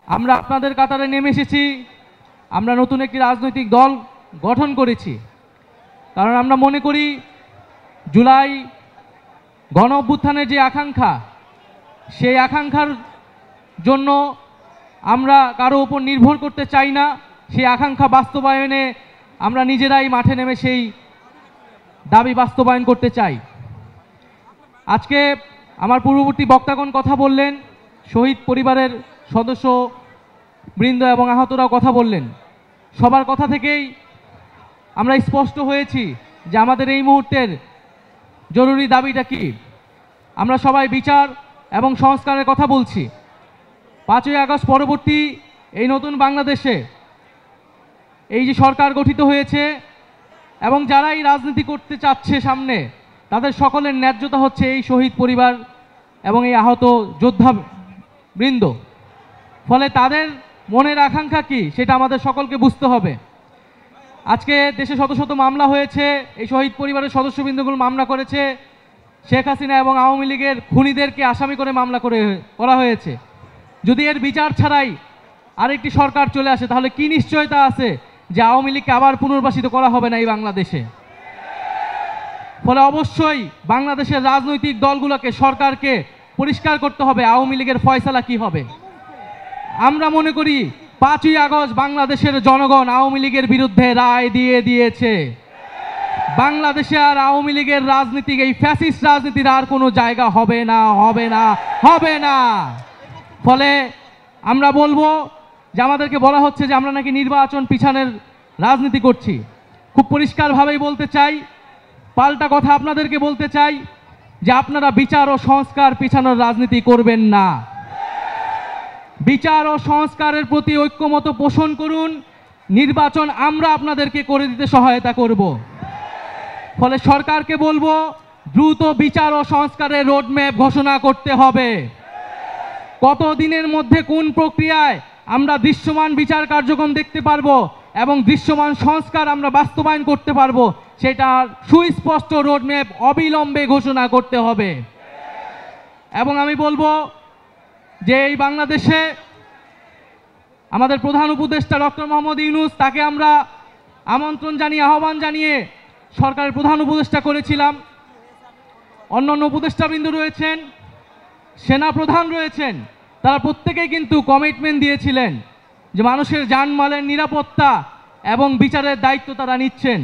আমরা আপনাদের কাতারে নেমে এসেছি। আমরা নতুন একটি রাজনৈতিক দল গঠন করেছি, কারণ আমরা মনে করি জুলাই গণ অভ্যুত্থানের যে আকাঙ্ক্ষা, সেই আকাঙ্ক্ষার জন্য আমরা কারো উপর নির্ভর করতে চাই না। সেই আকাঙ্ক্ষা বাস্তবায়নে আমরা নিজেরাই মাঠে নেমে সেই দাবি বাস্তবায়ন করতে চাই। আজকে আমার পূর্ববর্তী বক্তাগণ কথা বললেন, শহীদ পরিবারের সদস্য বৃন্দ এবং আহতরাও কথা বললেন। সবার কথা থেকেই আমরা স্পষ্ট হয়েছি যে আমাদের এই মুহূর্তের জরুরি দাবিটা কি। আমরা সবাই বিচার এবং সংস্কারের কথা বলছি। 5ই আগস্ট পরবর্তী এই নতুন বাংলাদেশে এই যে সরকার গঠিত হয়েছে এবং যারাই রাজনীতি করতে চাচ্ছে সামনে, তাদের সকলের ন্যায্যতা হচ্ছে এই শহীদ পরিবার এবং এই আহত যোদ্ধা বৃন্দ। ফলে তাদের মনের আকাঙ্ক্ষা কি সেটা আমাদের সকলকে বুঝতে হবে। আজকে দেশে শত শত মামলা হয়েছে, এই শহীদ পরিবারের সদস্যবৃন্দগুলো মামলা করেছে। শেখ হাসিনা এবং আওয়ামী লীগের খুনিদেরকে আসামি করে মামলা করা হয়েছে। যদি এর বিচার ছাড়াই আরেকটি সরকার চলে আসে, তাহলে কি নিশ্চয়তা আছে যে আওয়ামী লীগকে আবার পুনর্বাসিত করা হবে না এই বাংলাদেশে? ফলে অবশ্যই বাংলাদেশের রাজনৈতিক দলগুলোকে, সরকারকে পরিষ্কার করতে হবে আওয়ামী লীগের ফয়সালা কি হবে। আমরা মনে করি 5ই আগস্ট বাংলাদেশের জনগণ আওয়ামী লীগের বিরুদ্ধে রায় দিয়ে দিয়েছে। বাংলাদেশে আর আওয়ামী লীগের রাজনীতি, এই ফ্যাসিস্ট রাজনীতির আর কোনো জায়গা হবে না, হবে না, হবে না। ফলে আমরা বলবো যে আমাদেরকে বলা হচ্ছে যে আমরা নাকি নির্বাচন পিছানোর রাজনীতি করছি। খুব পরিষ্কারভাবেই বলতে চাই, পাল্টা কথা আপনাদেরকে বলতে চাই যে আপনারা বিচার ও সংস্কার পিছানোর রাজনীতি করবেন না। বিচার ও সংস্কারের প্রতি ঐক্যমত পোষণ করুন। নির্বাচন আমরা আপনাদেরকে করে দিতে সহায়তা করব। ফলে সরকারকে বলবো দ্রুত বিচার ও সংস্কারের রোডম্যাপ ঘোষণা করতে হবে। কত দিনের মধ্যে কোন প্রক্রিয়ায় আমরা দৃশ্যমান বিচার কার্যক্রম দেখতে পারবো এবং দৃশ্যমান সংস্কার আমরা বাস্তবায়ন করতে পারবো, সেটার সুস্পষ্ট রোডম্যাপ অবিলম্বে ঘোষণা করতে হবে। এবং আমি বলবো যে এই বাংলাদেশে আমাদের প্রধান উপদেষ্টা ডক্টর মোহাম্মদ ইউনূস, তাকে আমরা আমন্ত্রণ জানিয়ে, আহ্বান জানিয়ে সরকারের প্রধান উপদেষ্টা করেছিলাম। অন্যান্য উপদেষ্টাবৃন্দ রয়েছেন, সেনা প্রধান রয়েছেন, তারা প্রত্যেকেই কিন্তু কমিটমেন্ট দিয়েছিলেন যে মানুষের জানমালের নিরাপত্তা এবং বিচারের দায়িত্ব তারা নিচ্ছেন।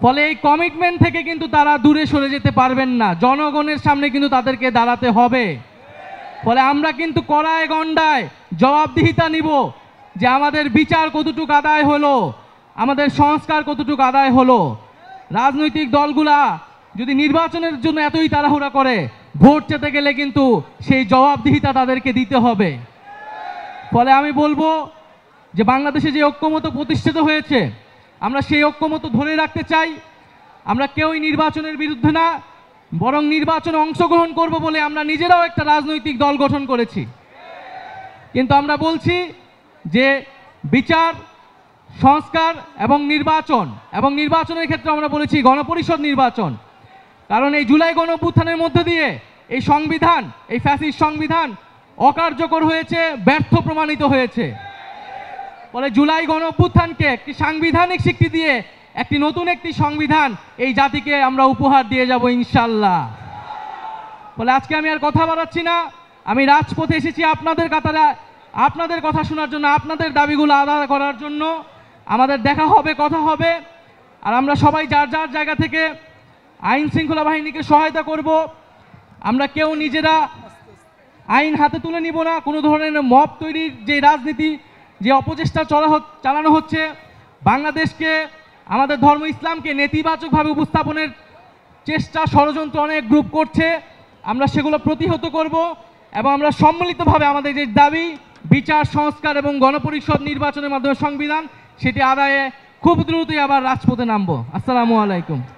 ফলে এই কমিটমেন্ট থেকে কিন্তু তারা দূরে সরে যেতে পারবেন না। জনগণের সামনে কিন্তু তাদেরকে দাঁড়াতে হবে। ফলে আমরা কিন্তু কড়ায় গণ্ডায় জবাবদিহিতা নিব যে আমাদের বিচার কতটুকু আদায় হলো, আমাদের সংস্কার কতটুকু আদায় হলো। রাজনৈতিক দলগুলা যদি নির্বাচনের জন্য এতই তাড়াহুড়া করে, ভোট চেতে গেলে কিন্তু সেই জবাবদিহিতা তাদেরকে দিতে হবে। ফলে আমি বলবো যে বাংলাদেশে যে ঐক্যমত প্রতিষ্ঠিত হয়েছে, আমরা সেই ঐক্যমত ধরে রাখতে চাই। আমরা কেউই নির্বাচনের বিরুদ্ধে না, বরং নির্বাচনে অংশগ্রহণ করব বলে আমরা নিজেরাও একটা রাজনৈতিক দল গঠন করেছি। কিন্তু আমরা বলছি যে বিচার, সংস্কার এবং নির্বাচনের ক্ষেত্রে আমরা বলেছি গণপরিষদ নির্বাচন। কারণ এই জুলাই গণ অভ্যুত্থানের মধ্যে দিয়ে এই সংবিধান, এই ফ্যাসিস্ট সংবিধান অকার্যকর হয়েছে, ব্যর্থ প্রমাণিত হয়েছে। ফলে জুলাই গণ অভ্যুত্থানকে একটি সাংবিধানিক স্বীকৃতি দিয়ে একটি নতুন একটি সংবিধান এই জাতিকে আমরা উপহার দিয়ে যাব ইনশাল্লাহ। ফলে আজকে আমি আর কথা বাড়াচ্ছি না, আমি রাজপথে এসেছি আপনাদের কাতারে, আপনাদের কথা শোনার জন্য, আপনাদের দাবিগুলো আদায় করার জন্য। আমাদের দেখা হবে, কথা হবে। আর আমরা সবাই যার যার জায়গা থেকে আইন শৃঙ্খলা বাহিনীকে সহায়তা করব। আমরা কেউ নিজেরা আইন হাতে তুলে নিব না। কোনো ধরনের মব তৈরির যে রাজনীতি, যে অপচেষ্টা চালানো হচ্ছে, বাংলাদেশকে, আমাদের ধর্ম ইসলামকে নেতিবাচকভাবে উপস্থাপনের চেষ্টা, ষড়যন্ত্র অনেক গ্রুপ করছে। আমরা সেগুলো প্রতিহত করব এবং আমরা সম্মিলিতভাবে আমাদের যে দাবি, বিচার, সংস্কার এবং গণপরিষদ নির্বাচনের মাধ্যমে সংবিধান, সেটি আদায়ে খুব দ্রুতই আবার রাজপথে নামবো। আসসালামু আলাইকুম।